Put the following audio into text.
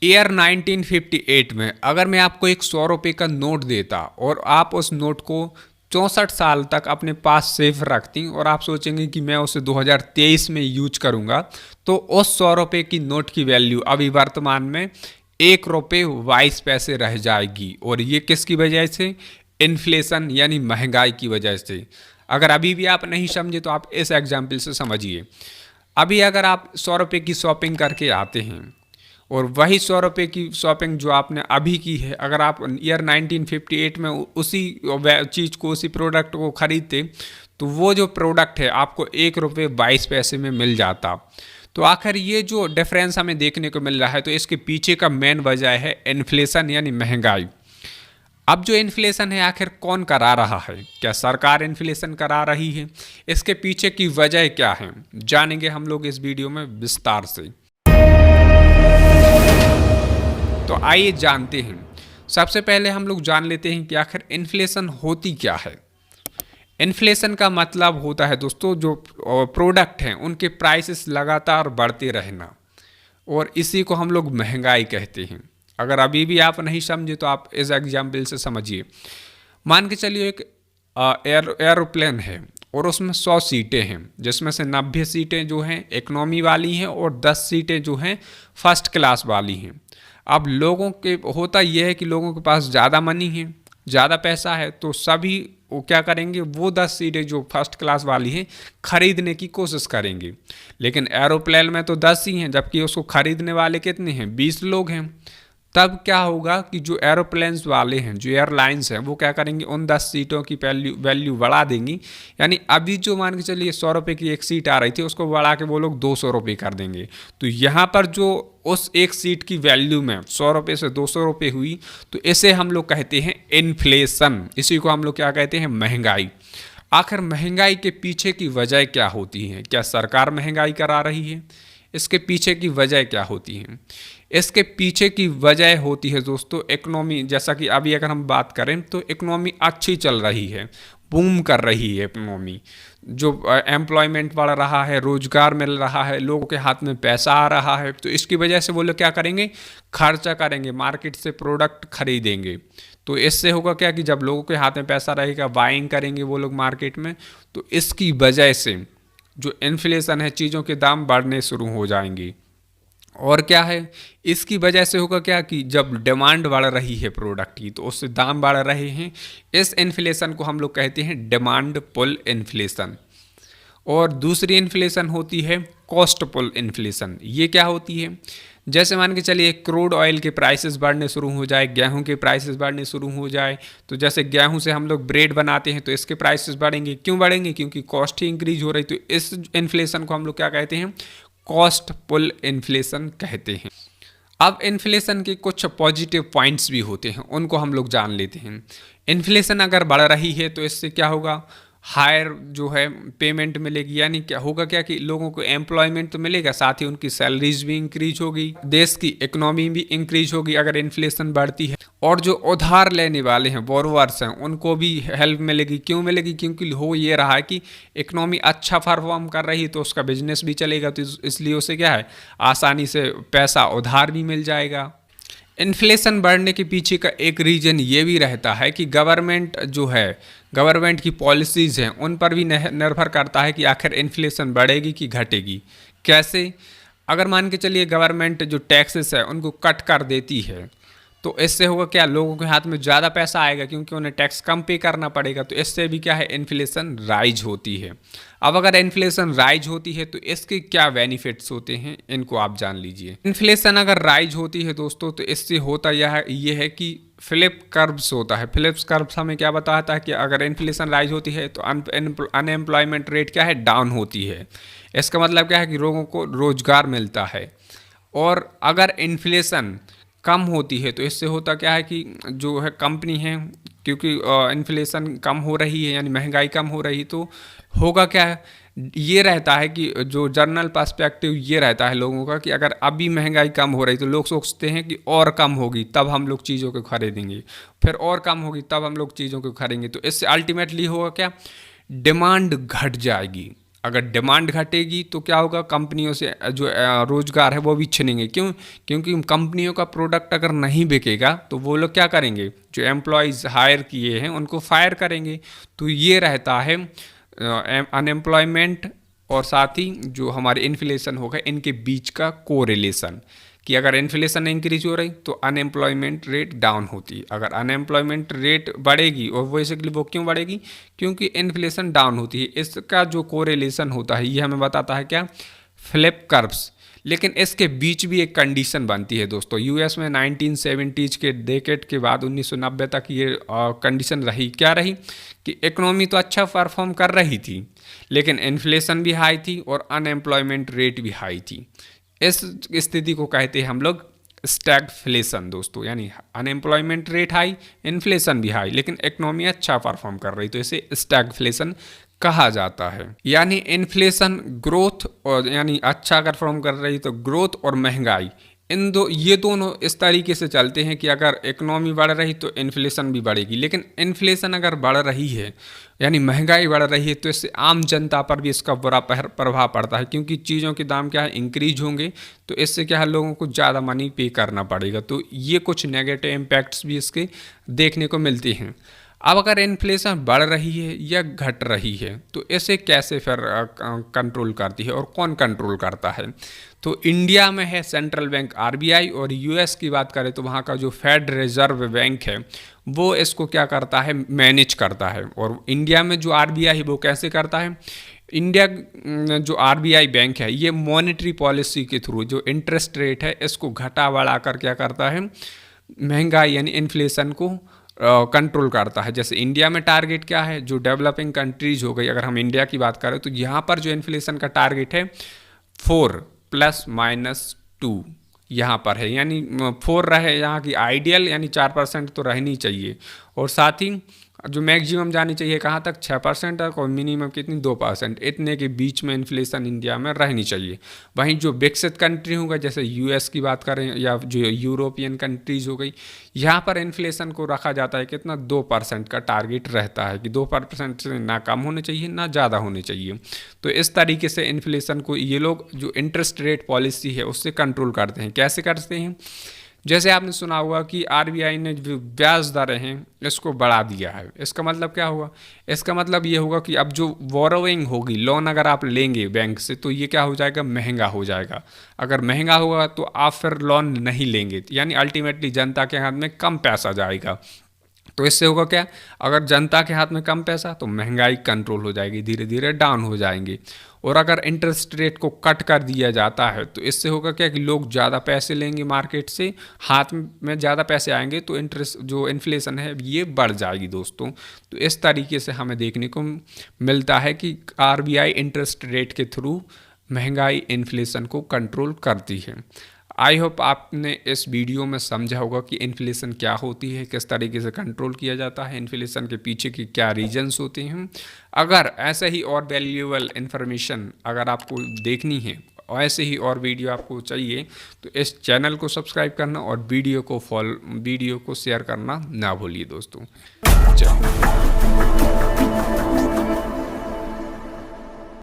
Year 1958 में अगर मैं आपको एक 100 रुपये का नोट देता और आप उस नोट को 64 साल तक अपने पास सेफ रखती और आप सोचेंगे कि मैं उसे 2023 में यूज करूंगा, तो उस 100 रुपये की नोट की वैल्यू अभी वर्तमान में 1 रुपये 22 पैसे रह जाएगी। और ये किसकी वजह से? इन्फ्लेशन यानी महंगाई की वजह से। अगर अभी भी आप नहीं समझे तो आप इस एग्जाम्पल से समझिए। अभी अगर आप 100 रुपये की शॉपिंग करके आते हैं और वही 100 रुपये की शॉपिंग जो आपने अभी की है, अगर आप ईयर 1958 में उसी चीज़ को, उसी प्रोडक्ट को खरीदते, तो वो जो प्रोडक्ट है आपको 1 रुपये 22 पैसे में मिल जाता। तो आखिर ये जो डिफरेंस हमें देखने को मिल रहा है, तो इसके पीछे का मेन वजह है इन्फ्लेशन यानी महंगाई। अब जो इन्फ्लेशन है आखिर कौन करा रहा है? क्या सरकार इन्फ्लेशन करा रही है? इसके पीछे की वजह क्या है, जानेंगे हम लोग इस वीडियो में विस्तार से। तो आइए जानते हैं। सबसे पहले हम लोग जान लेते हैं कि आखिर इन्फ्लेशन होती क्या है। इन्फ्लेशन का मतलब होता है दोस्तों, जो प्रोडक्ट हैं उनके प्राइसेस लगातार बढ़ते रहना, और इसी को हम लोग महंगाई कहते हैं। अगर अभी भी आप नहीं समझे तो आप इस एग्जाम्पल से समझिए। मान के चलिए एक एरोप्लेन है और उसमें 100 सीटें हैं, जिसमें से 90 सीटें जो हैं इकोनॉमी वाली हैं और 10 सीटें जो हैं फर्स्ट क्लास वाली हैं। अब लोगों के होता यह है कि लोगों के पास ज़्यादा मनी है, ज़्यादा पैसा है, तो सभी वो क्या करेंगे, वो 10 सीटें जो फर्स्ट क्लास वाली हैं खरीदने की कोशिश करेंगे। लेकिन एरोप्लेन में तो 10 ही हैं, जबकि उसको खरीदने वाले कितने हैं? 20 लोग हैं। तब क्या होगा कि जो एरोप्लेन्स वाले हैं, जो एयरलाइंस हैं, वो क्या करेंगे, उन 10 सीटों की वैल्यू बढ़ा देंगी। यानी अभी जो मान के चलिए 100 रुपये की एक सीट आ रही थी, उसको बढ़ा के वो लोग 200 रुपये कर देंगे। तो यहाँ पर जो उस एक सीट की वैल्यू में 100 रुपये से 200 रुपये हुई, तो इसे हम लोग कहते हैं इन्फ्लेशन। इसी को हम लोग क्या कहते हैं? महंगाई। आखिर महंगाई के पीछे की वजह क्या होती है? क्या सरकार महंगाई करा रही है? इसके पीछे की वजह क्या होती है? इसके पीछे की वजह होती है दोस्तों इकोनॉमी। जैसा कि अभी अगर हम बात करें तो इकोनॉमी अच्छी चल रही है, बूम कर रही है इकोनॉमी। जो एम्प्लॉयमेंट बढ़ रहा है, रोजगार मिल रहा है, लोगों के हाथ में पैसा आ रहा है, तो इसकी वजह से वो लोग क्या करेंगे? खर्चा करेंगे, मार्केट से प्रोडक्ट खरीदेंगे। तो इससे होगा क्या कि जब लोगों के हाथ में पैसा रहेगा, बाइंग करेंगे वो लोग मार्केट में, तो इसकी वजह से जो इन्फ्लेशन है, चीज़ों के दाम बढ़ने शुरू हो जाएंगे। और क्या है, इसकी वजह से होगा क्या कि जब डिमांड बढ़ रही है प्रोडक्ट की, तो उससे दाम बढ़ रहे हैं। इस इन्फ्लेशन को हम लोग कहते हैं डिमांड पुल इन्फ्लेशन। और दूसरी इन्फ्लेशन होती है कॉस्ट पुल इन्फ्लेशन। ये क्या होती है? जैसे मान के चलिए क्रूड ऑयल के प्राइसेस बढ़ने शुरू हो जाए, गेहूं के प्राइसेस बढ़ने शुरू हो जाए। तो जैसे गेहूं से हम लोग ब्रेड बनाते हैं, तो इसके प्राइसेस बढ़ेंगे। क्यों बढ़ेंगे? क्योंकि कॉस्ट ही इंक्रीज हो रही। तो इस इन्फ्लेशन को हम लोग क्या कहते हैं? कॉस्ट पुल इन्फ्लेशन कहते हैं। अब इन्फ्लेशन के कुछ पॉजिटिव पॉइंट्स भी होते हैं, उनको हम लोग जान लेते हैं। इन्फ्लेशन अगर बढ़ रही है तो इससे क्या होगा? हायर जो है पेमेंट मिलेगी। यानी क्या होगा क्या कि लोगों को एम्प्लॉयमेंट तो मिलेगा, साथ ही उनकी सैलरीज भी इंक्रीज होगी, देश की इकोनॉमी भी इंक्रीज होगी अगर इन्फ्लेशन बढ़ती है। और जो उधार लेने वाले हैं, बोरोवर्स हैं, उनको भी हेल्प मिलेगी। क्यों मिलेगी? क्योंकि हो ये रहा है कि इकोनॉमी अच्छा परफॉर्म कर रही है, तो उसका बिजनेस भी चलेगा, तो इसलिए उसे क्या है, आसानी से पैसा उधार भी मिल जाएगा। इन्फ्लेशन बढ़ने के पीछे का एक रीज़न ये भी रहता है कि गवर्नमेंट जो है, गवर्नमेंट की पॉलिसीज़ हैं, उन पर भी निर्भर करता है कि आखिर इन्फ्लेशन बढ़ेगी कि घटेगी। कैसे? अगर मान के चलिए गवर्नमेंट जो टैक्सेस है उनको कट कर देती है, तो इससे होगा क्या, लोगों के हाथ में ज़्यादा पैसा आएगा क्योंकि उन्हें टैक्स कम पे करना पड़ेगा। तो इससे भी क्या है, इन्फ्लेशन राइज होती है। अब अगर इन्फ्लेशन राइज होती है तो इसके क्या बेनिफिट्स होते हैं, इनको आप जान लीजिए। इन्फ्लेशन अगर राइज होती है दोस्तों, तो इससे होता यह है कि फिलिप कर्व्स होता है। फिलिप्स कर्व्स हमें क्या बताता है कि अगर इन्फ्लेशन राइज होती है तो अनएम्प्लॉयमेंट रेट क्या है, डाउन होती है। इसका मतलब क्या है कि लोगों को रोजगार मिलता है। और अगर इन्फ्लेशन कम होती है तो इससे होता क्या है कि जो है कंपनी है, क्योंकि इन्फ्लेशन कम हो रही है यानी महंगाई कम हो रही, तो होगा क्या है, ये रहता है कि जो जनरल पर्सपेक्टिव ये रहता है लोगों का कि अगर अभी महंगाई कम हो रही तो लोग सोचते हैं कि और कम होगी तब हम लोग चीज़ों को खरीदेंगे, फिर और कम होगी तब हम लोग चीज़ों को खरीदेंगे। तो इससे अल्टीमेटली होगा क्या, डिमांड घट जाएगी। अगर डिमांड घटेगी तो क्या होगा, कंपनियों से जो रोजगार है वो भी छिनेंगे। क्यों? क्योंकि कंपनियों का प्रोडक्ट अगर नहीं बिकेगा तो वो लोग क्या करेंगे, जो एम्प्लॉयज़ हायर किए हैं उनको फायर करेंगे। तो ये रहता है अनएम्प्लॉयमेंट और साथ ही जो हमारे इन्फ्लेशन होगा इनके बीच का कोरिलेशन, कि अगर इन्फ्लेशन इंक्रीज हो रही तो अनएम्प्लॉयमेंट रेट डाउन होती। अगर अनएम्प्लॉयमेंट रेट बढ़ेगी, और बेसिकली वो क्यों बढ़ेगी, क्योंकि इन्फ्लेशन डाउन होती है। इसका जो कोरिलेशन होता है ये हमें बताता है क्या, फ्लिप कर्व्स। लेकिन इसके बीच भी एक कंडीशन बनती है दोस्तों। यूएस में 1970s के डेकेड के बाद 1990 तक ये कंडीशन रही, क्या रही, कि इकोनॉमी तो अच्छा परफॉर्म कर रही थी लेकिन इन्फ्लेशन भी हाई थी और अनएम्प्लॉयमेंट रेट भी हाई थी। इस स्थिति को कहते हैं हम लोग स्टैगफ्लेशन दोस्तों, यानी अनएम्प्लॉयमेंट रेट हाई, इन्फ्लेशन भी हाई, लेकिन इकोनॉमी अच्छा परफॉर्म कर रही, तो इसे स्टैगफ्लेशन कहा जाता है। यानी इन्फ्लेशन ग्रोथ, और यानी अच्छा अगर परफॉर्म कर रही तो ग्रोथ और महंगाई, ये दोनों इस तरीके से चलते हैं कि अगर इकोनॉमी बढ़ रही तो इन्फ्लेशन भी बढ़ेगी। लेकिन इन्फ्लेशन अगर बढ़ रही है यानी महंगाई बढ़ रही है तो इससे आम जनता पर भी इसका बुरा प्रभाव पड़ता है, क्योंकि चीज़ों के दाम क्या है, इंक्रीज होंगे, तो इससे क्या है, लोगों को ज़्यादा मनी पे करना पड़ेगा। तो ये कुछ नेगेटिव इम्पैक्ट्स भी इसके देखने को मिलते हैं। अब अगर इन्फ्लेशन बढ़ रही है या घट रही है तो इसे कैसे फिर कंट्रोल करती है और कौन कंट्रोल करता है, तो इंडिया में है सेंट्रल बैंक आरबीआई, और यूएस की बात करें तो वहाँ का जो फेड रिजर्व बैंक है वो इसको क्या करता है, मैनेज करता है। और इंडिया में जो आरबीआई है वो कैसे करता है, इंडिया जो आरबीआई बैंक है ये मॉनेटरी पॉलिसी के थ्रू जो इंटरेस्ट रेट है इसको घटा बढ़ा कर क्या करता है, महंगाई यानी इन्फ्लेशन को कंट्रोल करता है। जैसे इंडिया में टारगेट क्या है, जो डेवलपिंग कंट्रीज हो गई, अगर हम इंडिया की बात करें तो यहाँ पर जो इन्फ्लेशन का टारगेट है 4+-2 यहाँ पर है, यानी 4 रहे यहाँ की आइडियल, यानी 4% तो रहनी चाहिए, और साथ ही जो मैक्सिमम जानी चाहिए कहाँ तक, 6% तक, और मिनिमम कितनी, 2%, इतने के बीच में इन्फ्लेशन इंडिया में रहनी चाहिए। वहीं जो विकसित कंट्री होगा, जैसे यूएस की बात करें या जो यूरोपियन कंट्रीज हो गई, यहाँ पर इन्फ्लेशन को रखा जाता है कितना, 2% का टारगेट रहता है, कि 2% से ना कम होने चाहिए ना ज़्यादा होने चाहिए। तो इस तरीके से इन्फ्लेशन को ये लोग जो इंटरेस्ट रेट पॉलिसी है उससे कंट्रोल करते हैं। कैसे करते हैं, जैसे आपने सुना होगा कि आरबीआई ने जो ब्याज दरें हैं इसको बढ़ा दिया है। इसका मतलब क्या हुआ, इसका मतलब ये होगा कि अब जो बोरोइंग होगी, लोन अगर आप लेंगे बैंक से तो ये क्या हो जाएगा, महंगा हो जाएगा। अगर महंगा होगा तो आप फिर लोन नहीं लेंगे, यानी अल्टीमेटली जनता के हाथ में कम पैसा जाएगा। तो इससे होगा क्या, अगर जनता के हाथ में कम पैसा तो महंगाई कंट्रोल हो जाएगी, धीरे धीरे डाउन हो जाएंगे। और अगर इंटरेस्ट रेट को कट कर दिया जाता है तो इससे होगा क्या, कि लोग ज़्यादा पैसे लेंगे मार्केट से, हाथ में ज़्यादा पैसे आएंगे, तो इंटरेस्ट जो इन्फ्लेशन है ये बढ़ जाएगी दोस्तों। तो इस तरीके से हमें देखने को मिलता है कि आरबीआई इंटरेस्ट रेट के थ्रू महंगाई इन्फ्लेशन को कंट्रोल करती है। आई होप आपने इस वीडियो में समझा होगा कि इन्फ्लेशन क्या होती है, किस तरीके से कंट्रोल किया जाता है, इन्फ्लेशन के पीछे की क्या रीजंस होते हैं। अगर ऐसे ही और वैल्यूएबल इन्फॉर्मेशन अगर आपको देखनी है, ऐसे ही और वीडियो आपको चाहिए, तो इस चैनल को सब्सक्राइब करना और वीडियो को शेयर करना ना भूलिए दोस्तों। जय हिंद।